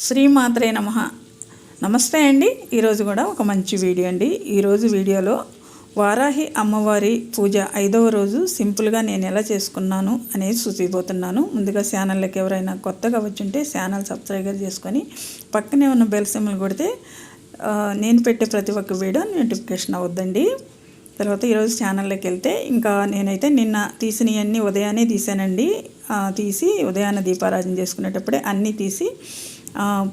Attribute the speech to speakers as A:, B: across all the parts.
A: శ్రీమాత్రే నమః. నమస్తే అండి. ఈరోజు కూడా ఒక మంచి వీడియో అండి. ఈరోజు వీడియోలో వారాహి అమ్మవారి పూజ 5వ రోజు సింపుల్గా నేను ఎలా చేసుకున్నాను అనేది చూసిపోతున్నాను. ముందుగా ఛానల్లోకి ఎవరైనా కొత్తగా వచ్చుంటే ఛానల్ సబ్స్క్రైబ్ చేసుకొని పక్కనే ఉన్న బెల్ సింబల్ కొడితే నేను పెట్టే ప్రతి ఒక్క వీడియో నోటిఫికేషన్ అవ్వద్దండి. తర్వాత ఈరోజు ఛానల్లోకి వెళ్తే ఇంకా నేనైతే నిన్న తీసినవన్నీ ఉదయాన్నే తీసానండి. తీసి ఉదయాన్నే దీపారాధన చేసుకునేటప్పుడే అన్నీ తీసి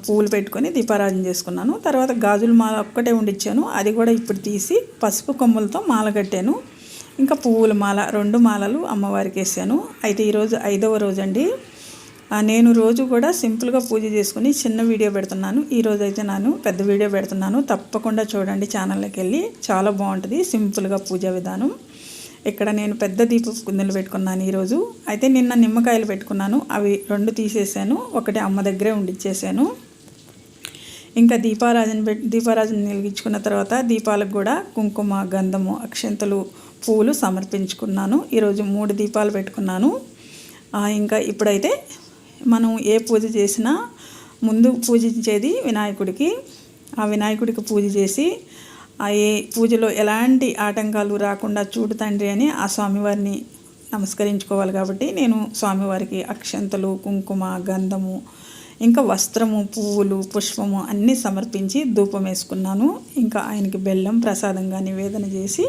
A: పూలు పెట్టుకొని దీపారాధన చేసుకున్నాను. తర్వాత గాజుల మాల ఒక్కటే ఉండిచ్చాను, అది కూడా ఇప్పుడు తీసి పసుపు కొమ్ములతో మాల కట్టాను. ఇంకా పువ్వుల మాల 2 మాలలు అమ్మవారికి వేసాను. అయితే ఈరోజు 5వ రోజు అండి. నేను రోజు కూడా సింపుల్గా పూజ చేసుకుని చిన్న వీడియో పెడుతున్నాను. ఈరోజు అయితే నేను పెద్ద వీడియో పెడుతున్నాను, తప్పకుండా చూడండి. ఛానల్లోకి వెళ్ళి చాలా బాగుంటుంది సింపుల్గా పూజా విధానం. ఇక్కడ నేను పెద్ద దీపపు కుందులు పెట్టుకున్నాను ఈరోజు. అయితే నిన్న నిమ్మకాయలు పెట్టుకున్నాను, అవి 2 తీసేసాను, ఒకటి అమ్మ దగ్గరే ఉండిచ్చేసాను. ఇంకా దీపారాధన వెలిగించుకున్న తర్వాత దీపాలకు కూడా కుంకుమ, గంధము, అక్షంతలు, పూలు సమర్పించుకున్నాను. ఈరోజు 3 దీపాలు పెట్టుకున్నాను. ఇంకా ఇప్పుడైతే మనం ఏ పూజ చేసినా ముందు పూజించేది వినాయకుడికి. ఆ వినాయకుడికి పూజ చేసి ఏ పూజలో ఎలాంటి ఆటంకాలు రాకుండా చూడు తండ్రి అని ఆ స్వామివారిని నమస్కరించుకోవాలి. కాబట్టి నేను స్వామివారికి అక్షంతలు, కుంకుమ, గంధము, ఇంకా వస్త్రము, పువ్వులు, పుష్పము అన్నీ సమర్పించి ధూపం వేసుకున్నాను. ఇంకా ఆయనకి బెల్లం ప్రసాదంగా నివేదన చేసి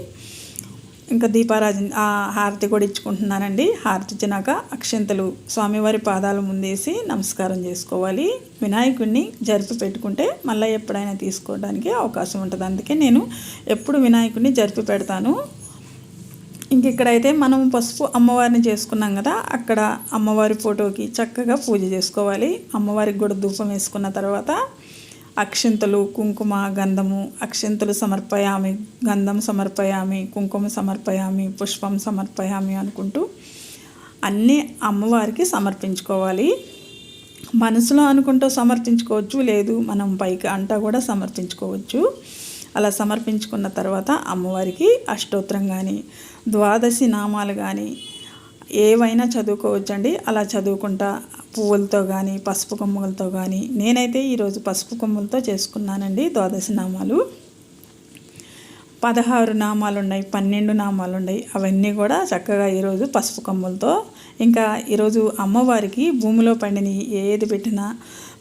A: ఇంకా దీపారాజన హారతి కూడా ఇచ్చుకుంటున్నానండి. హారతి ఇచ్చినాక అక్షంతలు స్వామివారి పాదాల ముందేసి నమస్కారం చేసుకోవాలి. వినాయకుడిని జరిపి పెట్టుకుంటే మళ్ళీ ఎప్పుడైనా తీసుకోవడానికి అవకాశం ఉంటుంది. అందుకే నేను ఎప్పుడు వినాయకుడిని జరిపి పెడతాను. ఇంక ఇక్కడైతే మనం పసుపు అమ్మవారిని చేసుకున్నాం కదా, అక్కడ అమ్మవారి ఫోటోకి చక్కగా పూజ చేసుకోవాలి. అమ్మవారికి కూడా ధూపం వేసుకున్న తర్వాత అక్షంతలు, కుంకుమ, గంధము, అక్షంతలు సమర్పయామి, గంధం సమర్పయామి, కుంకుమ సమర్పయామి, పుష్పం సమర్పయామి అనుకుంటూ అన్నీ అమ్మవారికి సమర్పించుకోవాలి. మనసులో అనుకుంటూ సమర్పించుకోవచ్చు, లేదు మనం పైకి అంటా కూడా సమర్పించుకోవచ్చు. అలా సమర్పించుకున్న తర్వాత అమ్మవారికి అష్టోత్తరం కానీ 12 నామాలు కానీ ఏవైనా చదువుకోవచ్చండి. అలా చదువుకుంటా పువ్వులతో కానీ పసుపు కొమ్ములతో కానీ, నేనైతే ఈరోజు పసుపు కొమ్ములతో చేసుకున్నానండి 12 నామాలు. 16 నామాలు ఉన్నాయి, 12 నామాలు ఉన్నాయి. అవన్నీ కూడా చక్కగా ఈరోజు పసుపు కొమ్ములతో. ఇంకా ఈరోజు అమ్మవారికి భూమిలో పండిన ఏది పెట్టినా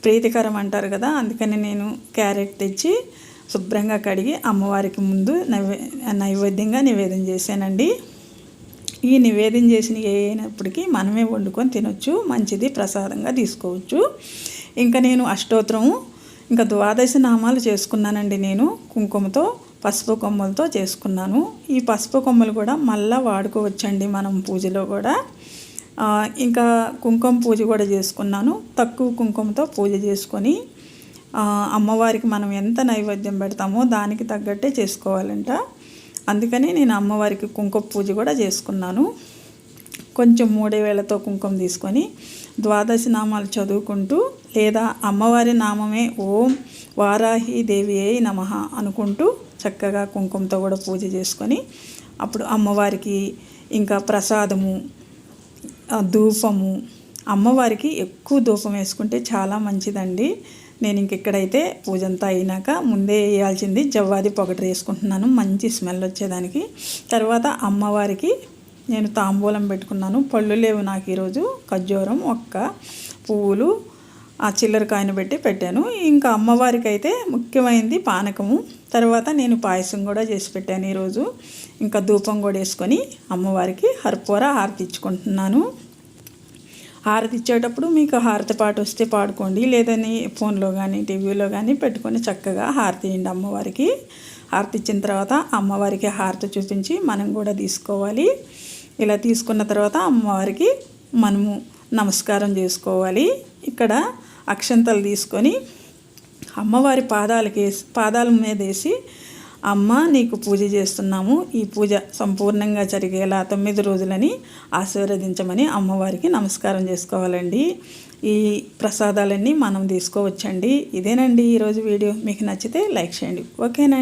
A: ప్రీతికరం అంటారు కదా, అందుకని నేను క్యారెట్ తెచ్చి శుభ్రంగా కడిగి అమ్మవారికి ముందు నైవేద్యంగా నివేదన చేశానండి. ఈ నివేదన చేసిన అయినప్పటికీ మనమే వండుకొని తినొచ్చు, మంచిది, ప్రసాదంగా తీసుకోవచ్చు. ఇంకా నేను అష్టోత్తరము ఇంకా 12 నామాలు చేసుకున్నానండి. నేను కుంకుమతో పసుపు కొమ్మలతో చేసుకున్నాను. ఈ పసుపు కొమ్మలు కూడా మళ్ళీ వాడుకోవచ్చండి మనం పూజలో కూడా. ఇంకా కుంకుమ పూజ కూడా చేసుకున్నాను. తక్కువ కుంకుమతో పూజ చేసుకొని అమ్మవారికి మనం ఎంత నైవేద్యం పెడతామో దానికి తగ్గట్టే చేసుకోవాలంట. అందుకని నేను అమ్మవారికి కుంకుమ పూజ కూడా చేసుకున్నాను. కొంచెం 3 వేలతో కుంకుమ తీసుకొని 12 నామాలు చదువుకుంటూ, లేదా అమ్మవారి నామమే ఓం వారాహి దేవియే నమః అనుకుంటూ చక్కగా కుంకుమతో కూడా పూజ చేసుకొని అప్పుడు అమ్మవారికి ఇంకా ప్రసాదము, ధూపము, అమ్మవారికి ఎక్కువ ధూపం వేసుకుంటే చాలా మంచిదండి. నేను ఇక్కడైతే పూజ అంతా అయినాక ముందే వేయాల్సింది జవ్వాది పొగట వేసుకుంటున్నాను, మంచి స్మెల్ వచ్చేదానికి. తర్వాత అమ్మవారికి నేను తాంబూలం పెట్టుకున్నాను. పళ్ళు లేవు నాకు ఈరోజు, ఖర్జూరం, ఒక్క పువ్వులు, ఆ చిల్లరకాయను పెట్టి పెట్టాను. ఇంకా అమ్మవారికి అయితే ముఖ్యమైనది పానకము. తర్వాత నేను పాయసం కూడా చేసి పెట్టాను ఈరోజు. ఇంకా ధూపం కూడా వేసుకొని అమ్మవారికి హర్పూర హారతి ఇచ్చుకుంటున్నాను. హారతి ఇచ్చేటప్పుడు మీకు హారతి పాట వస్తే పాడుకోండి, లేదని ఫోన్లో కానీ టీవీలో కానీ పెట్టుకొని చక్కగా హారతి ఇవ్వండి అమ్మవారికి. హారతి ఇచ్చిన తర్వాత అమ్మవారికి హారతి చూపించి మనం కూడా తీసుకోవాలి. ఇలా తీసుకున్న తర్వాత అమ్మవారికి మనము నమస్కారం చేసుకోవాలి. ఇక్కడ అక్షంతలు తీసుకొని అమ్మవారి పాదాల మీద వేసి, అమ్మ నీకు పూజ చేస్తున్నాము, ఈ పూజ సంపూర్ణంగా జరిగేలా 9 రోజులని ఆశీర్వదించమని అమ్మవారికి నమస్కారం చేసుకోవాలండి. ఈ ప్రసాదాలన్నీ మనం తీసుకోవచ్చండి. ఇదేనండి ఈరోజు వీడియో. మీకు నచ్చితే లైక్ చేయండి. ఓకేనండి.